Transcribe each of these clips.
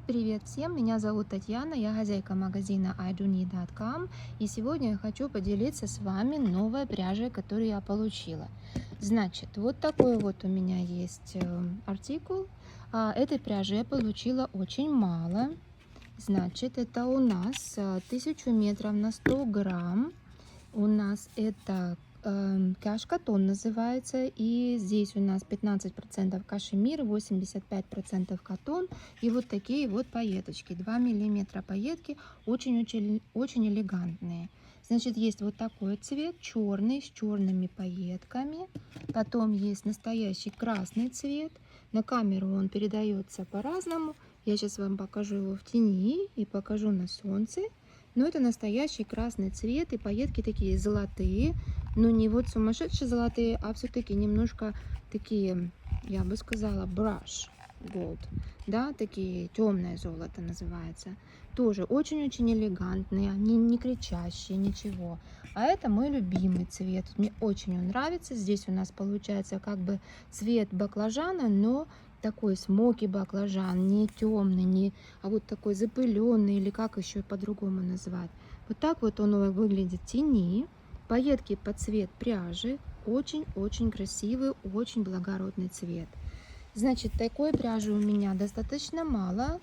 Привет всем, меня зовут Татьяна, я хозяйка магазина idonit.com, и сегодня я хочу поделиться с вами новой пряжей, которую я получила. Значит, вот такой вот у меня есть артикул. Этой пряжи я получила очень мало. Значит, это у нас 1000 метров на 100 грамм. У нас это каш-катон называется, и здесь у нас 15% кашемир, 85% катон, и вот такие вот пайеточки, 2 миллиметра пайетки, очень элегантные. Значит, есть вот такой цвет, черный, с черными пайетками, потом есть настоящий красный цвет, на камеру он передается по-разному, я сейчас вам покажу его в тени и покажу на солнце. Но это настоящий красный цвет, и пайетки такие золотые, но не вот сумасшедшие золотые, а все-таки немножко такие, я бы сказала, brush gold, да, такие темное золото называется. Тоже очень-очень элегантные, они не кричащие, ничего. А это мой любимый цвет, мне очень он нравится. Здесь у нас получается как бы цвет баклажана, но такой смоки баклажан, не темный, не, а вот такой запыленный, или как еще по-другому назвать. Вот так вот он выглядит в тени. Пайетки под цвет пряжи, очень-очень красивый, очень благородный цвет. Значит, такой пряжи у меня достаточно мало,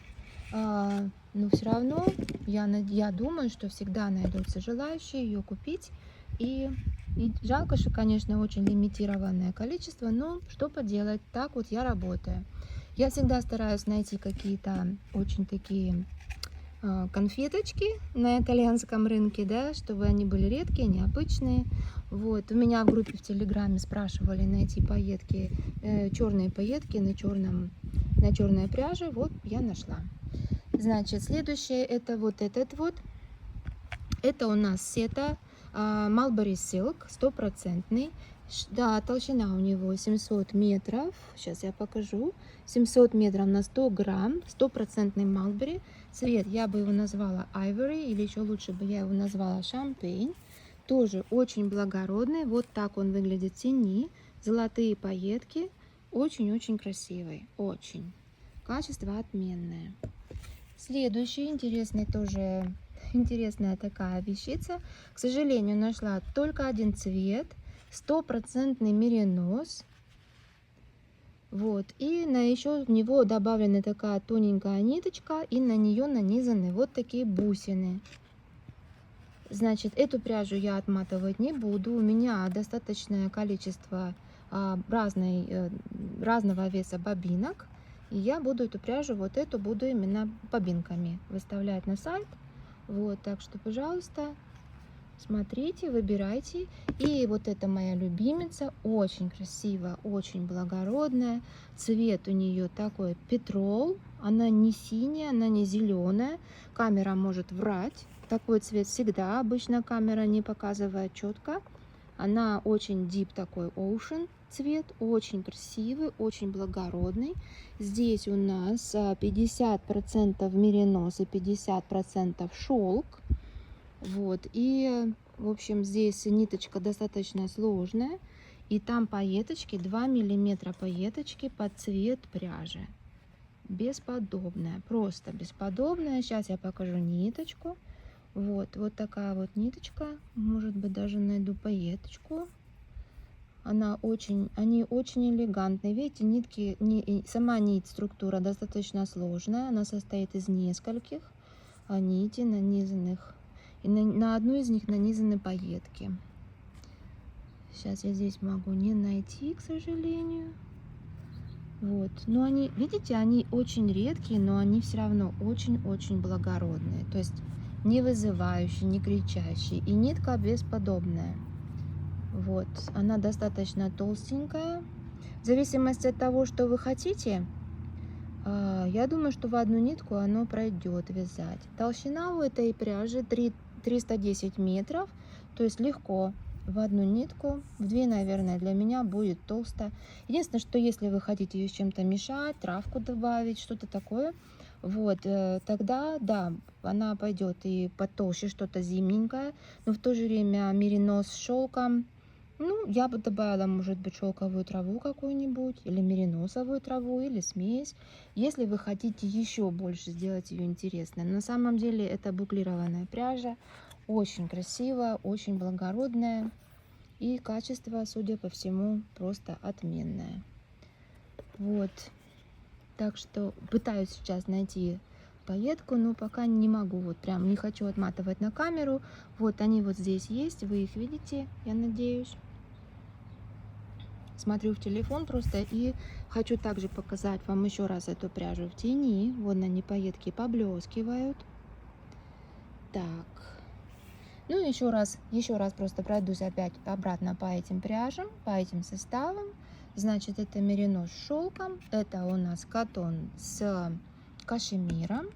но все равно я думаю, что всегда найдутся желающие ее купить. И жалко, что, конечно, очень лимитированное количество, но что поделать, так вот я работаю. Я всегда стараюсь найти какие-то очень такие конфеточки на итальянском рынке, да, чтобы они были редкие, необычные. Вот. У меня в группе в Телеграме спрашивали найти пайетки, черные пайетки на черной пряже. Вот я нашла. Значит, следующее это вот этот вот. Это у нас сета Mulberry Silk, стопроцентный. Да, толщина у него 700 метров. Сейчас я покажу. 700 метров на 100 грамм. Стопроцентный Mulberry. Цвет я бы его назвала Ivory, или еще лучше бы я его назвала Champagne. Тоже очень благородный. Вот так он выглядит в тени. Золотые пайетки. Очень-очень красивый. Очень. Качество отменное. Следующий интересный тоже, интересная такая вещица. К сожалению, нашла только один цвет. Стопроцентный меринос. Вот. И на еще в него добавлена такая тоненькая ниточка. И на нее нанизаны вот такие бусины. Значит, эту пряжу я отматывать не буду. У меня достаточное количество разного веса бобинок. И я буду эту пряжу, вот эту, буду именно бобинками выставлять на сайт. Вот, так что, пожалуйста, смотрите, выбирайте. И вот это моя любимица, очень красивая, очень благородная. Цвет у нее такой петрол. Она не синяя, она не зеленая. Камера может врать. Такой цвет всегда обычно камера не показывает четко. Она очень deep, такой ocean цвет, очень красивый, очень благородный. Здесь у нас 50% меринос и 50% шелк. Вот, и, в общем, здесь ниточка достаточно сложная. И там пайеточки, 2 миллиметра пайеточки под цвет пряжи. Бесподобная, просто бесподобная. Сейчас я покажу ниточку. Вот, вот такая вот ниточка. Может быть, даже найду пайеточку. Они очень элегантные. Видите, нитки, сама нить, структура достаточно сложная. Она состоит из нескольких нитей, нанизанных. И на одну из них нанизаны пайетки. Сейчас я здесь могу не найти, к сожалению. Вот. Но они, видите, они очень редкие, но они все равно очень-очень благородные. То есть не вызывающие, не кричащие. И нитка бесподобная. Вот. Она достаточно толстенькая. В зависимости от того, что вы хотите, я думаю, что в одну нитку оно пройдет вязать. Толщина у этой пряжи 310 метров. То есть легко. В одну нитку, в две, наверное, для меня будет толсто. Единственное, что если вы хотите ее с чем-то мешать, травку добавить, что-то такое, вот, тогда, да, она пойдет и потолще, что-то зимненькое, но в то же время меринос с шелком, Ну, я бы добавила, может быть, шелковую траву какую-нибудь, или мериносовую траву, или смесь, если вы хотите еще больше сделать ее интересной. На самом деле это буклированная пряжа, очень красивая, очень благородная, и качество, судя по всему, просто отменное. Вот, так что пытаюсь сейчас найти пайетку, но пока не могу, вот прям не хочу отматывать на камеру. Вот они вот здесь есть, вы их видите, я надеюсь. Смотрю в телефон просто и хочу также показать вам еще раз эту пряжу в тени. Вон они, пайетки поблескивают. Так, ну еще раз просто пройдусь опять обратно по этим пряжам, по этим составам. Значит, это меринос с шелком, это у нас катон с кашемиром.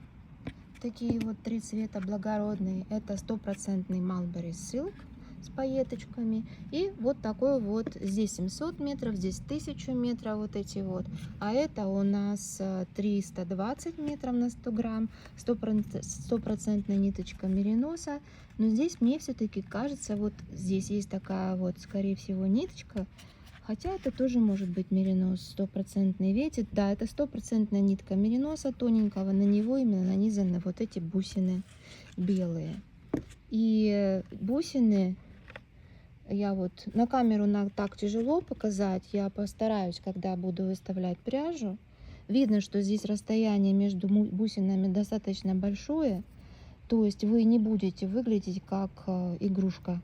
Такие вот три цвета благородные. Это стопроцентный Mulberry Silk с пайеточками. И вот такой вот, здесь 700 метров, здесь 1000 метров, вот эти вот. А это у нас 320 метров на 100 грамм, стопроцентная ниточка мериноса. Но здесь мне все-таки кажется, вот здесь есть такая вот, скорее всего, ниточка. Хотя это тоже может быть меринос стопроцентный. Видите, да, это стопроцентная нитка мериноса тоненького. На него именно нанизаны вот эти бусины белые. И бусины, я вот на камеру так тяжело показать. Я постараюсь, когда буду выставлять пряжу. Видно, что здесь расстояние между бусинами достаточно большое. То есть вы не будете выглядеть как игрушка,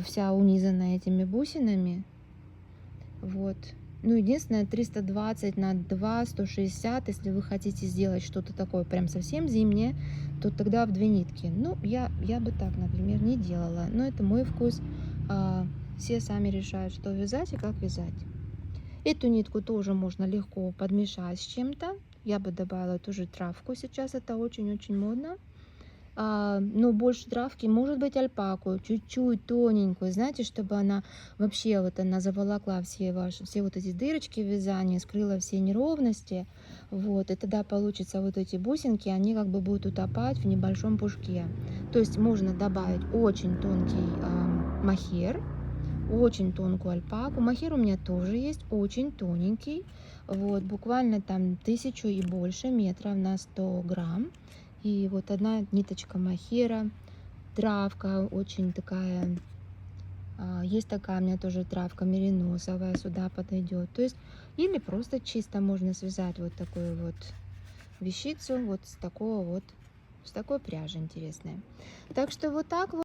вся унизанная этими бусинами. Вот. Ну, единственное, 320 на 2, 160. Если вы хотите сделать что-то такое прям совсем зимнее, то тогда в 2 нитки. Ну, я бы так, например, не делала. Но это мой вкус. Все сами решают, что вязать и как вязать. Эту нитку тоже можно легко подмешать с чем-то. Я бы добавила тоже травку. Сейчас это очень-очень модно. Но больше травки, может быть, альпаку, чуть-чуть тоненькую, знаете, чтобы она вообще вот она заволокла все вот эти дырочки в вязании, скрыла все неровности, вот, и тогда получится вот эти бусинки, они как бы будут утопать в небольшом пушке. То есть можно добавить очень тонкий мохер, очень тонкую альпаку. Мохер у меня тоже есть, очень тоненький, вот, буквально там 1000 и больше метров на 100 грамм. И вот одна ниточка мохера, травка очень такая, есть такая у меня тоже травка мериносовая, сюда подойдет. То есть, или просто чисто можно связать вот такую вот вещицу, вот с такой пряжи интересной. Так что вот так вот.